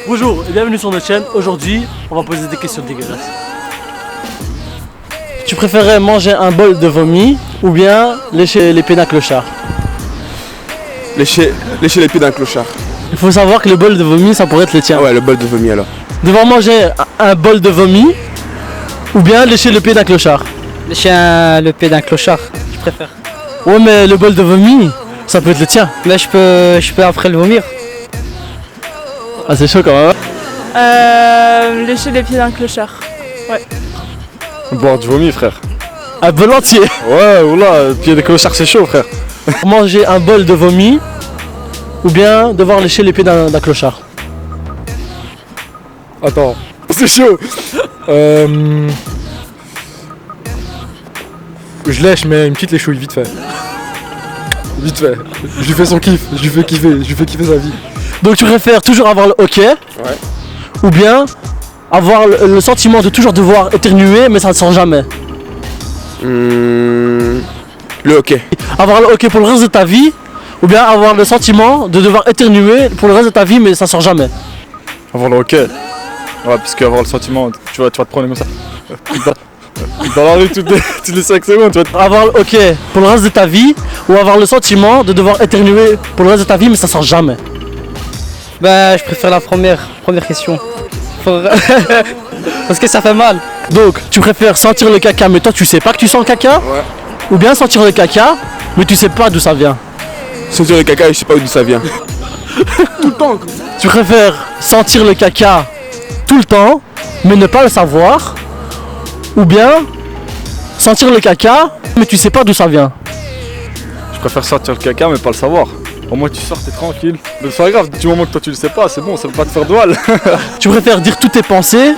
Bonjour et bienvenue sur notre chaîne. Aujourd'hui, on va poser des questions dégueulasses. Tu préférerais manger un bol de vomi ou bien lécher les pieds d'un clochard? Lécher les pieds d'un clochard. Il faut savoir que le bol de vomi, ça pourrait être le tien. Ah ouais, le bol de vomi alors. Devoir manger un bol de vomi ou bien lécher le pied d'un clochard? Lécher le pied d'un clochard, je préfère. Ouais, mais le bol de vomi, ça peut être le tien. Mais je peux après le vomir. Ah, c'est chaud quand même. Lécher les pieds d'un clochard. Boire du vomi, frère. Un bol entier. Ouais, oula, pied de clochard, c'est chaud, frère. Manger un bol de vomi ou bien devoir lécher les pieds d'un clochard? Attends, c'est chaud. Je lèche, mais une petite léchouille, vite fait. Vite fait. Je lui fais son kiff, je lui fais kiffer sa vie. Donc tu préfères toujours avoir le hoquet ou bien avoir le sentiment de toujours devoir éternuer mais ça ne sort jamais? Le hockey. Avoir le hoquet pour le reste de ta vie ou bien avoir le sentiment de devoir éternuer pour le reste de ta vie mais ça sort jamais? Avoir le hockey. Ouais, parce qu'avoir le sentiment, tu vas te prendre comme ça. Dans la rue toutes les 5 secondes, tu vas Avoir le hoquet pour le reste de ta vie ou avoir le sentiment de devoir éternuer pour le reste de ta vie mais ça sort jamais? Bah, je préfère la première question. Parce que ça fait mal. Donc tu préfères sentir le caca mais toi tu sais pas que tu sens le caca? Ouais. Ou bien sentir le caca mais tu sais pas d'où ça vient? Sentir le caca et je sais pas d'où ça vient. Tout le temps. Tu préfères sentir le caca tout le temps mais ne pas le savoir ou bien sentir le caca mais tu sais pas d'où ça vient? Je préfère sortir le caca, mais pas le savoir. Au moins tu sors, t'es tranquille. Mais c'est pas grave, du moment que toi tu le sais pas, c'est bon, ça veut pas te faire de mal. Tu préfères dire toutes tes pensées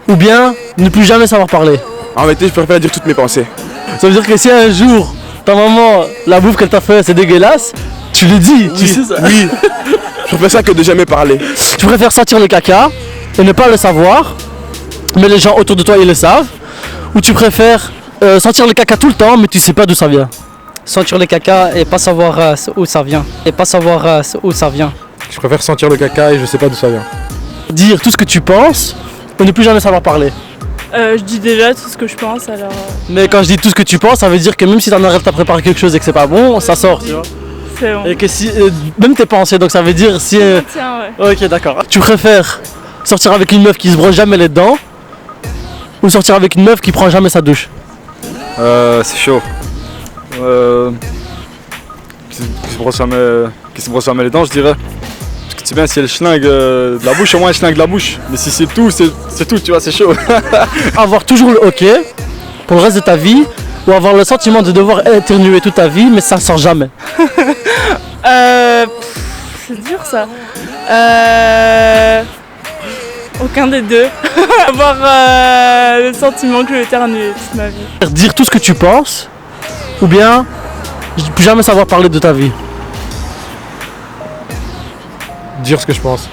ou bien ne plus jamais savoir parler? En vérité, je préfère dire toutes mes pensées. Ça veut dire que si un jour ta maman, la bouffe qu'elle t'a fait c'est dégueulasse, tu le dis, tu sais ça. Oui. Je préfère ça que de jamais parler. Tu préfères sentir le caca et ne pas le savoir, mais les gens autour de toi ils le savent, ou tu préfères sentir le caca tout le temps mais tu sais pas d'où ça vient? Sentir le caca et pas savoir où ça vient. Je préfère sentir le caca et je sais pas d'où ça vient. Dire tout ce que tu penses et ne plus jamais savoir parler. Je dis déjà tout ce que je pense alors. Mais quand je dis tout ce que tu penses, ça veut dire que même si t'en arrêtes à préparer quelque chose et que c'est pas bon, ça sort, tu vois. C'est bon. Et que si même tes pensées, donc ça veut dire si. Tiens, ouais. Ok, d'accord. Tu préfères sortir avec une meuf qui se brosse jamais les dents ou sortir avec une meuf qui prend jamais sa douche? C'est chaud. Qui se brosse jamais les dents, je dirais. Parce que tu sais bien, si elle schlingue de la bouche, au moins elle schlingue de la bouche. Mais si c'est tout, c'est tout, tu vois, c'est chaud. Avoir toujours le hoquet pour le reste de ta vie ou avoir le sentiment de devoir éternuer toute ta vie mais ça sort jamais? C'est dur ça. Aucun des deux. Avoir le sentiment que je vais éternuer toute ma vie. Dire tout ce que tu penses ou bien plus jamais savoir parler de ta vie? Dire ce que je pense.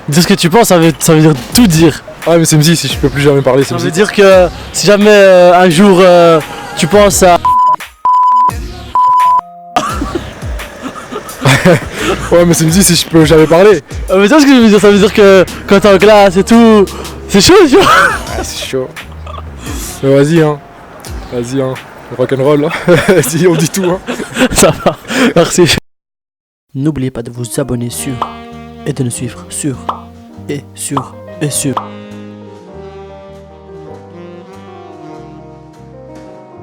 Dire ce que tu penses, ça veut dire tout dire. Ouais, mais c'est me dit, si je peux plus jamais parler, c'est Ça me veut dit. dire que si jamais un jour tu penses à... Ouais, mais c'est me dit, si je peux jamais parler. Mais tu vois ce que je veux dire? Ça veut dire que quand t'es en classe et tout, c'est chaud, tu vois. Ah, c'est chaud. Mais vas-y, hein. Vas-y, hein. Rock'n'roll, hein. Vas-y, on dit tout, hein. Ça va, merci. N'oubliez pas de vous abonner sur et de nous suivre sur